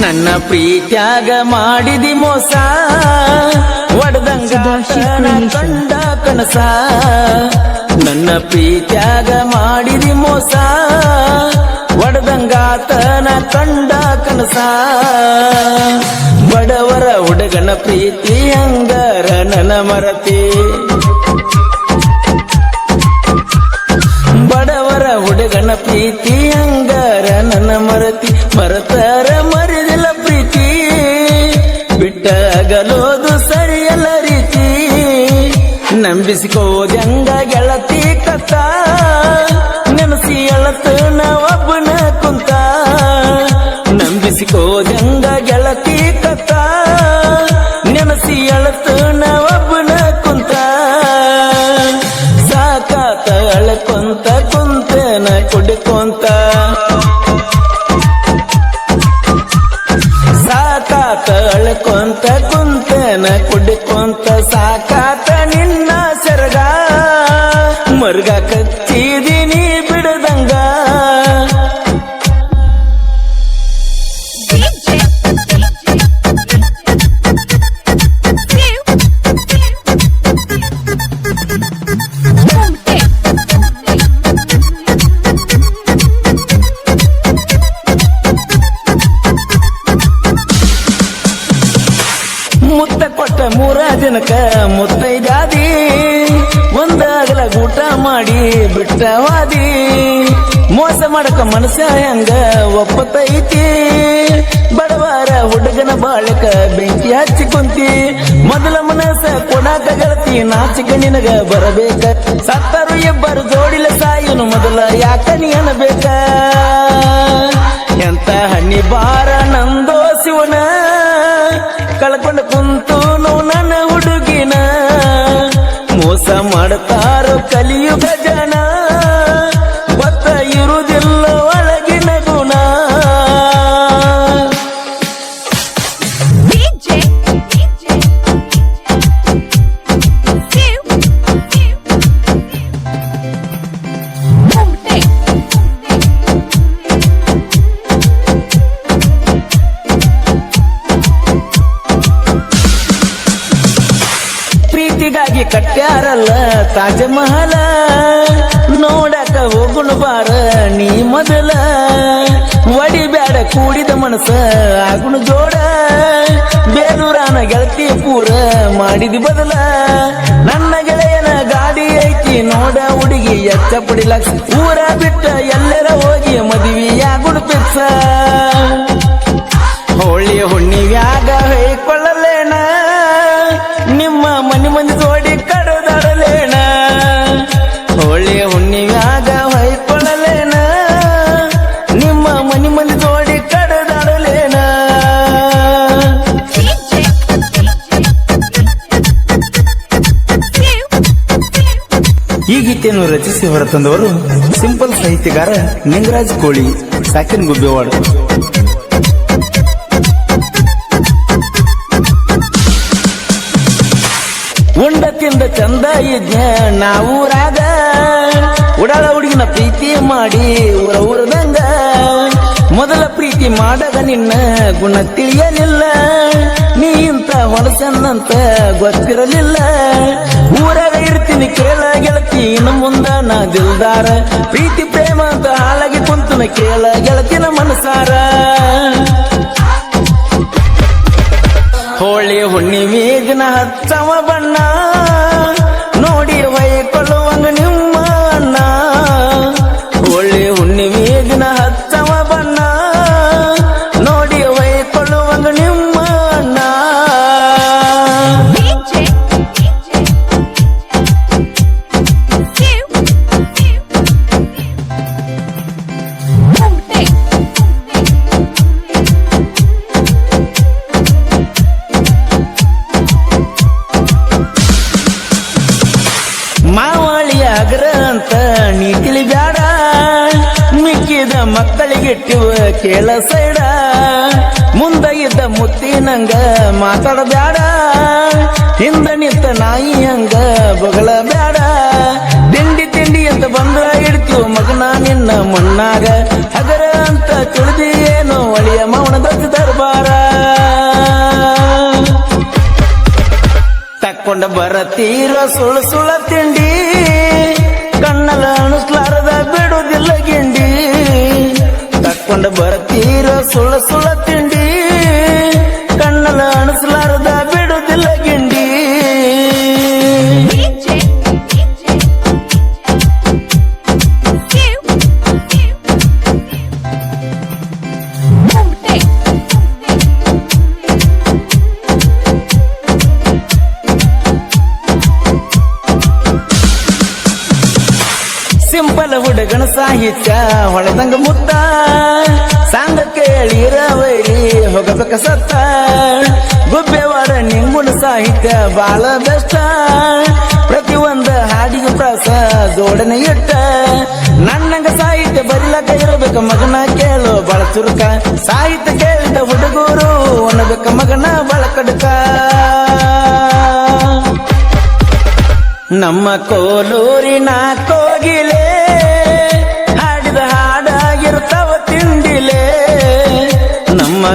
ನನ್ನ ಪ್ರೀತ್ಯಾಗ ಮಾಡಿದಿ ಮೋಸ ಒಡದಂಗ ಕಂಡ ಕನಸ ನನ್ನ ಪ್ರೀತ್ಯಾಗ ಮಾಡಿದಿ ಮೋಸ ಒಡದಂಗಾತನ ಕಂಡ ಕನಸ ಬಡವರ ಹುಡುಗನ ಪ್ರೀತಿ ಹಂಗಾರ ನನ್ನ ಮರತಿ ಬಡವರ ಹುಡುಗನ ಪ್ರೀತಿ ಹಂಗಾರ ನನ್ನ ಮರತಿ ಮರತರ ಮರಿದಿಲ್ಲ ಪ್ರೀತಿ ಬಿಟ್ಟಾಗಲೋದು ಸರಿಯಲ್ಲ ರೀತಿ ನಂಬಿಸಿಕೋದಂಗ ಗೆಳತಿ ಕತ್ತ ನೆನಸಿ ಎಳತ ನಾವೊಬ್ಬನ ಕುಂತ ನಂಬಿಸಿಕೋದಂಗ ಗೆಳತಿ ಕತ್ತ ನೆನಸಿ ಎಳತ ನಾವೊಬ್ಬನ ಕುಂತ ಸಾಕಾತ ಅಳಕೊಂತ ಕುಂತನ ಕುಡ್ಕೊಂತ ಸಾಕಾತ ಅಳಕೊಂತ ಕುಂತನ ಕುಡ್ಕೊಂತ ಸಾಕಾತ ನಿನ್ನ ಸರಗ ಮರ್ಗ ಕಚ್ಚಿದೀನಿ ಬಿಡದಂಗ ಮುತ್ತ ಕೊಟ್ಟ ಮೂರ ಜನಕ ಮುತ್ತೈದಾದಿ ಒಂದಾಗಲ ಊಟ ಮಾಡಿ ಬಿಟ್ಟವಾದಿ ಮೋಸ ಮಾಡಕ ಮನಸ್ಸ ಹೆಂಗ ಒಪ್ಪತೈತಿ ಬಡವಾರ ಹುಡುಗನ ಬಾಳಕ ಬೆಂಕಿ ಹಚ್ಚಿ ಕುಂತಿ ಮೊದಲ ಮನಸ್ಸ ಕೊಡಾಕ ಗೆಳತಿ ನಾಚಿಕ ನಿನಗ ಬರಬೇಕ ಸತ್ತರು ಇಬ್ಬರು ಜೋಡಿಲ ಸಾಯುನು ಮೊದಲ ಯಾಕ ನೀ ಅನ್ನಬೇಕ ಎಂತ ಹಣ್ಣಿ ಬಾರ ನಂದೋ ಶಿವನ ಕಳ್ಕೊಂಡ ಕುಂತು ನನ್ನ ಹುಡುಗಿನ ಮೋಸ ಮಾಡ್ತಾರೋ ಕಲಿಯುಗ ಜನ ಗೊತ್ತ ಇರುವುದಿಲ್ಲ ಒಳಗಿನ ಗುಣ ಪ್ರೀತಿಗಾಗಿ ಕಟ್ಟ್ಯಾರಲ್ಲ ತಾಜ ಮಹಲ ನೋಡಕ ಹೋಗುಣ ಬಾರ ನೀ ಮೊದಲ ಒಡಿಬ್ಯಾಡ ಕೂಡಿದ ಮನಸ್ಸ ಆಗುಣ ಜೋಡ ಬೇಲೂರಾನ ಗೆಳತಿ ಪೂರ ಮಾಡಿದಿ ಬದಲ ನನ್ನ ಗೆಳೆಯನ ಗಾಡಿ ಐತಿ ನೋಡ ಹುಡುಗಿ ಎಚ್ಚ ಪಡಿಲಕ್ಷ ಊರ ಬಿಟ್ಟ ಎಲ್ಲರ ಹೋಗಿ ಮದುವೆಯಾಗುಣ ಪಿಕ್ಸ ಹೋಳಿ ಹುಣ್ಣಿವ್ಯಾಗ ಹೊಯ್ಕೊಳ್ಳಲೇನ ನಿಮ್ಮ ಮನಿ ಮಂದಿ ಜೋಡಿ ಕಡದಾಡಲೇನ ಹೋಳಿ ಹುಣ್ಣಿವ್ಯಾಗ ಹೊಯ್ಕೊಳ್ಳಲೇನ ನಿಮ್ಮ ಮನಿ ಮಂದಿ ಜೋಡಿ ಕಡದಾಡಲೇನ ಈ ಗೀತೆಯನ್ನು ರಚಿಸಿ ಹೊರತಂದವರು ಸಿಂಪಲ್ ಸಾಹಿತ್ಯಗಾರ ನಿಂಗರಾಜ್ ಕೋಳಿ ಸಾಕಿನ್ ಗುಬ್ಬೇವಾಡ ಉಂಡ ತಿಂದ ಚಂದ ಇದ್ನ ನಾವೂರಾಗ ಉಡಾಳ ಹುಡುಗಿನ ಪ್ರೀತಿ ಮಾಡಿ ಊರದಂಗ ಮೊದಲ ಪ್ರೀತಿ ಮಾಡಗ ನಿನ್ನ ಗುಣ ತಿಳಿಯಲಿಲ್ಲ ನೀ ಇಂತ ಹೊಲಸನ್ನಂತ ಗೊತ್ತಿರಲಿಲ್ಲ ಊರಾಗ ಇರ್ತೀನಿ ಕೇಳ ಗೆಳತಿ ಇನ್ನು ಮುಂದ ನಾ ದಿಲ್ದಾರ ಪ್ರೀತಿ ಪ್ರೇಮ ಅಂತ ಹಾಳಾಗಿ ಕುಂತನ ಕೇಳ ಗೆಳತಿನ ಮನಸಾರ ಹೋಳಿ ಹುಣ್ಣಿಮೆ ದಿನ ಹಚ್ಚವ ಬಣ್ಣ ನೋಡಿ ಹೊಯ್ಕೊಳ್ಳುವಂಗ ನಿಮ್ಮ ಅಣ್ಣ ಹೋಳಿ ಹುಣ್ಣಿಮೆ ದಿನ ಹಚ್ಚವ ಬಣ್ಣ ನೋಡಿ ಹೊಯ್ಕೊಳ್ಳುವಂಗ ನಿಮ್ಮ ಅಣ್ಣ ಮಾವಳಿಯ ಅಗ್ರ ಅಂತ ನೀ ತಿಳಿಬ್ಯಾಡ ಮಿಕ್ಕಿದ ಮಕ್ಕಳಿಗಿಟ್ಟಿವ ಕೇಳ ಸೈಡ ಮುಂದ ಇದ್ದ ಮುತ್ತಿನಂಗ ಮಾತಾಡಬ್ಯಾಡ ಹಿಂದ ನಿಂತ ನಾಯಿ ಹಂಗ ಬಗಳ ಬ್ಯಾಡ ತಿಂಡಿ ತಿಂಡಿ ಅಂತ ಬಂದ್ರ ಇಡ್ತೀವ ಮಗನ ನಿನ್ನ ಮಣ್ಣಾಗ ಅಗರ ಅಂತ ತಿಳಿದಿ ಏನೋ ಒಳಿಯ ಮೌನ ದರ್ಬಾರ ಬರತೀರ ಸುಳು ಸುಳ ತಿಂಡಿ ಕಣ್ಣಲ ಅಣಿಸ್ಲಾರದ ಬಿಡುವುದಿಲ್ಲ ಗಿಂಡಿ ತಕ್ಕೊಂಡ ಬರತೀರ ಸುಳ ಸುಳ ತಿಂಡಿ ಕಣ್ಣಲ ಅಣಿಸ್ಲಾರದ ಬಿಡುವುದಿಲ್ಲ ಗಿಂಡಿ ಸಿಂಪಲ್ ಹುಡುಗನ ಸಾಹಿತ್ಯ ಹೊಳೆದಂಗ ಮುತ್ತ ಸಾಂಗ ಕೇಳಿರ ವೈರಿ ಹೋಗಬೇಕ ಸತ್ತ ಗುಬ್ಬೆವಾಡ ನಿಂಗುಣ ಸಾಹಿತ್ಯ ಬಾಳ ಬೆಷ್ಟ ಪ್ರತಿಯೊಂದು ಹಾಡಿಗೆ ಪ್ರಾಸ ಜೋಡಣೆ ಇಟ್ಟ ನನ್ನಂಗ ಸಾಹಿತ್ಯ ಬರಿಲಕ ಇರಬೇಕ ಮಗನ ಕೇಳು ಬಾಳ ಚುರುಕ ಸಾಹಿತ್ಯ ಕೇಳಿದ ಹುಡುಗರು ಒಣಬೇಕ ಮಗನ ಬಾಳ ಕಡಕ ನಮ್ಮ ಕೋಲೂರಿನ ಕೋಗಿಲೆ ಹಾಡಿದ ಹಾಡಾಗಿರ್ತಾವ ತಿಂಡಿಲೆ ನಮ್ಮ